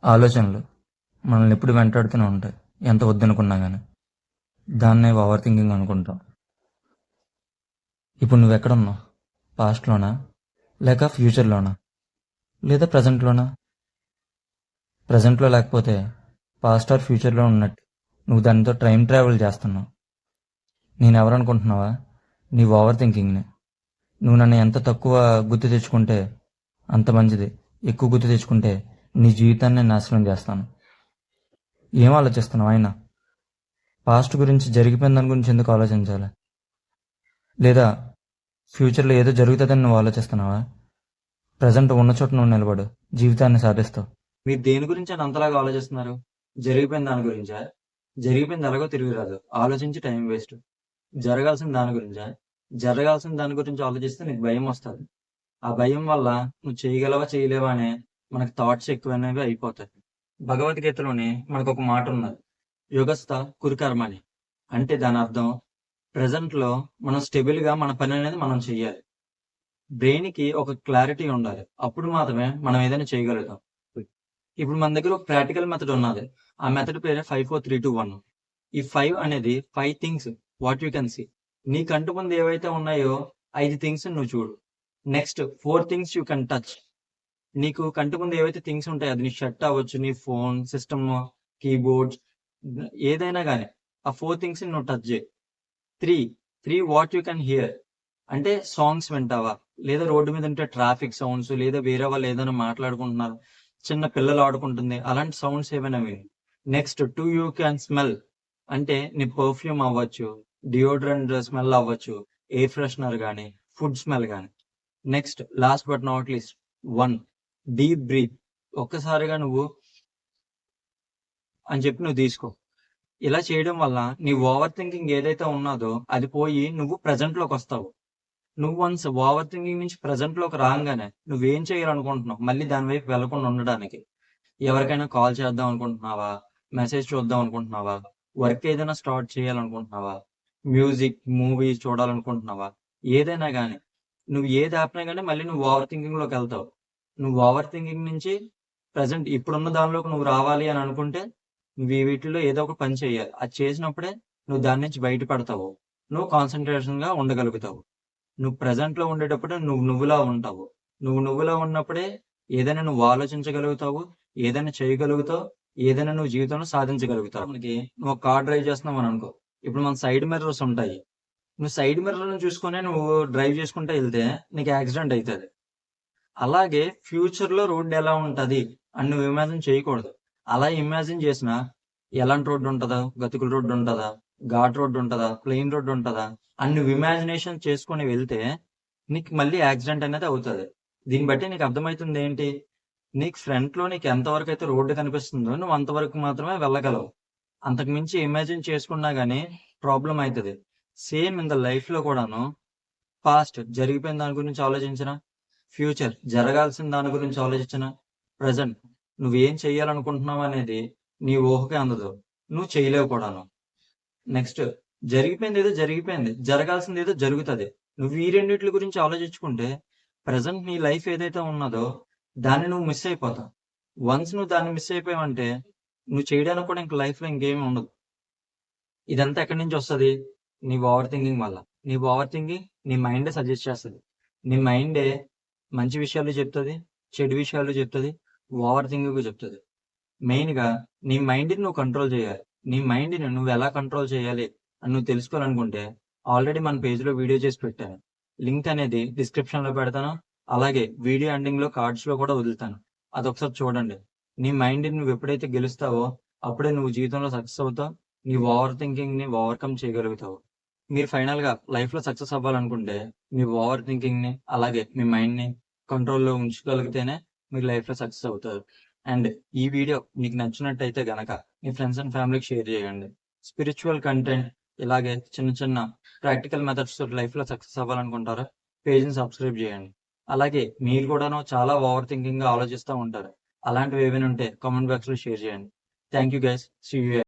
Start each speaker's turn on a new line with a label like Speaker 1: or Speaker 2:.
Speaker 1: ఆలోచనలు మనల్ని ఎప్పుడు వెంటాడుతూనే ఉంటాయి, ఎంత వద్దనుకున్నా కానీ. దాన్నే ఓవర్ థింకింగ్ అనుకుంటాం. ఇప్పుడు నువ్వు ఎక్కడున్నావు? పాస్ట్లోనా, లేక ఫ్యూచర్లోనా, లేదా ప్రజెంట్లోనా? ప్రజెంట్లో లేకపోతే పాస్ట్ ఆర్ ఫ్యూచర్లో ఉన్నట్టు నువ్వు దానితో టైం ట్రావెల్ చేస్తున్నావు. నేను ఎవరనుకుంటున్నావా? నీ ఓవర్ థింకింగ్ని. నువ్వు నన్ను ఎంత తక్కువ గుర్తు తెచ్చుకుంటే అంత మంచిది. ఎక్కువ గుర్తు తెచ్చుకుంటే నీ జీవితాన్ని నాశనం చేస్తాను. ఏం ఆలోచిస్తున్నావు అయినా? పాస్ట్ గురించి, జరిగిపోయిన దాని గురించి ఎందుకు ఆలోచించాలి? లేదా ఫ్యూచర్లో ఏదో జరుగుతుందని నువ్వు ఆలోచిస్తున్నావా? ప్రజెంట్ ఉన్న చోట నువ్వు నిలబడు, జీవితాన్ని సాధిస్తావు. మీరు దేని గురించి అని అంతలాగా ఆలోచిస్తున్నారు? జరిగిపోయిన దాని గురించా? జరిగిపోయింది ఎలాగో తిరిగి రాదు, ఆలోచించి టైం వేస్ట్. జరగాల్సిన దాని గురించా? జరగాల్సిన దాని గురించి ఆలోచిస్తే నీకు భయం వస్తుంది. ఆ భయం వల్ల నువ్వు చేయగలవా చేయలేవా అనే మనకు థాట్స్ ఎక్కువనేవి అయిపోతాయి. భగవద్గీతలోని మనకు ఒక మాట ఉన్నది, యుగస్థ కురుకర్మ అని. అంటే దాని అర్థం, ప్రెజెంట్లో మనం స్టెబుల్గా మన పని అనేది మనం చెయ్యాలి. బ్రెయిన్కి ఒక క్లారిటీ ఉండాలి, అప్పుడు మాత్రమే మనం ఏదైనా చేయగలుగుతాం. ఇప్పుడు మన దగ్గర ఒక ప్రాక్టికల్ మెథడ్ ఉన్నది. ఆ మెథడ్ పేరే 5 4 3 2 1. ఈ 5 అనేది 5 things what you can see. నీ కంటి ముందు ఏవైతే ఉన్నాయో 5 థింగ్స్ నువ్వు చూడు. Next 4 things you can touch. నీకు కంటి ముందు ఏవైతే థింగ్స్ ఉంటాయో, అది నీ షర్ట్ అవ్వచ్చు, నీ ఫోన్, సిస్టమ్, కీబోర్డ్స్, ఏదైనా కానీ ఆ 4 థింగ్స్ నువ్వు టచ్ చేయి. 3 వాట్ యూ కెన్ హియర్. అంటే సాంగ్స్ వింటావా, లేదా రోడ్డు మీద ఉంటే ట్రాఫిక్ సౌండ్స్, లేదా వేరే వాళ్ళు ఏదైనా మాట్లాడుకుంటున్నారు, చిన్న పిల్లలు ఆడుకుంటుంది, అలాంటి సౌండ్స్ ఏమైనా విని. Next 2 you can smell. అంటే నీ పర్ఫ్యూమ్ అవ్వచ్చు, డియోడ్రెంట్ స్మెల్ అవ్వచ్చు, ఎయిర్ ఫ్రెషనర్ కానీ, ఫుడ్ స్మెల్ కానీ. Next last but not least 1 deep breath. ఒక్కసారిగా నువ్వు అని చెప్పి నువ్వు తీసుకో. ఇలా చేయడం వల్ల నీ ఓవర్ థింకింగ్ ఏదైతే ఉన్నదో అది పోయి నువ్వు ప్రజెంట్ లోకి వస్తావు. నువ్వు వన్స్ ఓవర్ థింకింగ్ నుంచి ప్రజెంట్ లోకి రాగానే నువ్వేం చేయాలనుకుంటున్నావు, మళ్ళీ దాని వైపు వెళ్లకుండా ఉండడానికి. ఎవరికైనా కాల్ చేద్దాం అనుకుంటున్నావా? మెసేజ్ చూద్దాం అనుకుంటున్నావా? వర్క్ ఏదైనా స్టార్ట్ చేయాలనుకుంటున్నావా? మ్యూజిక్, మూవీస్ చూడాలనుకుంటున్నావా? ఏదైనా కానీ, నువ్వు ఏది ఆపినా కానీ మళ్ళీ నువ్వు ఓవర్ థింకింగ్ లోకి వెళ్తావు. నువ్వు ఓవర్ థింకింగ్ నుంచి ప్రజెంట్ ఇప్పుడున్న దానిలోకి నువ్వు రావాలి అని అనుకుంటే నువ్వు వీటిలో ఏదో ఒక పని చేయాలి. అది చేసినప్పుడే నువ్వు దాని నుంచి బయటపడతావు. నువ్వు కాన్సన్ట్రేషన్ గా ఉండగలుగుతావు. నువ్వు ప్రెజెంట్ లో ఉండేటప్పుడే నువ్వులా ఉంటావు. నువ్వులా ఉన్నప్పుడే ఏదైనా నువ్వు ఆలోచించగలుగుతావు, ఏదైనా చేయగలుగుతావు, ఏదైనా నువ్వు జీవితంలో సాధించగలుగుతావు. మనకి నువ్వు ఒక కార్ డ్రైవ్ చేస్తున్నావు అని అనుకో. ఇప్పుడు మన సైడ్ మిర్రర్స్ ఉంటాయి. నువ్వు సైడ్ మిర్రర్ చూసుకునే నువ్వు డ్రైవ్ చేసుకుంటూ వెళ్తే నీకు యాక్సిడెంట్ అవుతుంది. అలాగే ఫ్యూచర్ లో రోడ్డు ఎలా ఉంటది అని నువ్వు ఇమాజిన్ చేయకూడదు. అలా ఇమాజిన్ చేసినా ఎలాంటి రోడ్డు ఉంటుందా, గతుకుల రోడ్డు ఉంటుందా, ఘాట్ రోడ్డు ఉంటుందా, ప్లెయిన్ రోడ్డు ఉంటుందా అని నువ్వు ఇమాజినేషన్ చేసుకుని వెళ్తే నీకు మళ్ళీ యాక్సిడెంట్ అనేది అవుతుంది. దీన్ని బట్టి నీకు అర్థమవుతుంది ఏంటి, నీకు ఫ్రంట్ లో నీకు ఎంతవరకు అయితే రోడ్డు కనిపిస్తుందో నువ్వు అంతవరకు మాత్రమే వెళ్ళగలవు. అంతకు మించి ఇమాజిన్ చేసుకున్నా గానీ ప్రాబ్లం అవుతుంది. సేమ్ ఇన్ ద లైఫ్ లో కూడాను పాస్ట్ జరిగిపోయిన దాని గురించి ఆలోచించిన, ఫ్యూచర్ జరగాల్సిన దాని గురించి ఆలోచించిన, ప్రజెంట్ నువ్వేం చెయ్యాలనుకుంటున్నావు అనేది నీ ఊహకే అందదు, నువ్వు చేయలేవు కూడాను. నెక్స్ట్ జరిగిపోయింది ఏదో జరిగిపోయింది, జరగాల్సింది ఏదో జరుగుతుంది. నువ్వు ఈ రెండిట్ల గురించి ఆలోచించుకుంటే ప్రజెంట్ నీ లైఫ్ ఏదైతే ఉన్నదో దాన్ని నువ్వు మిస్ అయిపోతావు. వన్స్ నువ్వు దాన్ని మిస్ అయిపోయావంటే నువ్వు చేయడానికి కూడా ఇంక లైఫ్లో ఇంకేమీ ఉండదు. ఇదంతా ఎక్కడి నుంచి వస్తుంది? నీ ఓవర్ థింకింగ్ వల్ల. నీ ఓవర్ థింకింగ్ నీ మైండే సజెస్ట్ చేస్తుంది. నీ మైండే మంచి విషయాలు చెప్తుంది, చెడు విషయాలు చెప్తుంది, ఓవర్ థింకింగ్ చెప్తుంది. మెయిన్గా నీ మైండ్ని నువ్వు కంట్రోల్ చేయాలి. నీ మైండ్ని నువ్వు ఎలా కంట్రోల్ చేయాలి అని నువ్వు తెలుసుకోవాలనుకుంటే ఆల్రెడీ మన పేజ్లో వీడియో చేసి పెట్టాను. లింక్ అనేది డిస్క్రిప్షన్లో పెడతాను, అలాగే వీడియో ఎండింగ్లో కార్డ్స్లో కూడా వదులుతాను. అదొకసారి చూడండి. నీ మైండ్ని నువ్వు ఎప్పుడైతే గెలుస్తావో అప్పుడే నువ్వు జీవితంలో సక్సెస్ అవుతావు. నీ ఓవర్ థింకింగ్ని ఓవర్కమ్ చేయగలుగుతావు. మీరు ఫైనల్గా లైఫ్లో సక్సెస్ అవ్వాలనుకుంటే మీ ఓవర్ థింకింగ్ని అలాగే మీ మైండ్ని కంట్రోల్లో ఉంచగలిగితేనే మీరు లైఫ్లో సక్సెస్ అవుతారు. అండ్ ఈ వీడియో మీకు నచ్చినట్టయితే గనక మీ ఫ్రెండ్స్ అండ్ ఫ్యామిలీకి షేర్ చేయండి. స్పిరిచువల్ కంటెంట్ ఇలాగే చిన్న చిన్న ప్రాక్టికల్ మెథడ్స్ తోటి లైఫ్లో సక్సెస్ అవ్వాలనుకుంటారా? పేజ్ని సబ్స్క్రైబ్ చేయండి. అలాగే మీరు కూడాను చాలా ఓవర్ థింకింగ్గా ఆలోచిస్తూ ఉంటారు. అలాంటివి ఏమైనా ఉంటే కామెంట్ బాక్స్లో షేర్ చేయండి. Thank you guys. See you.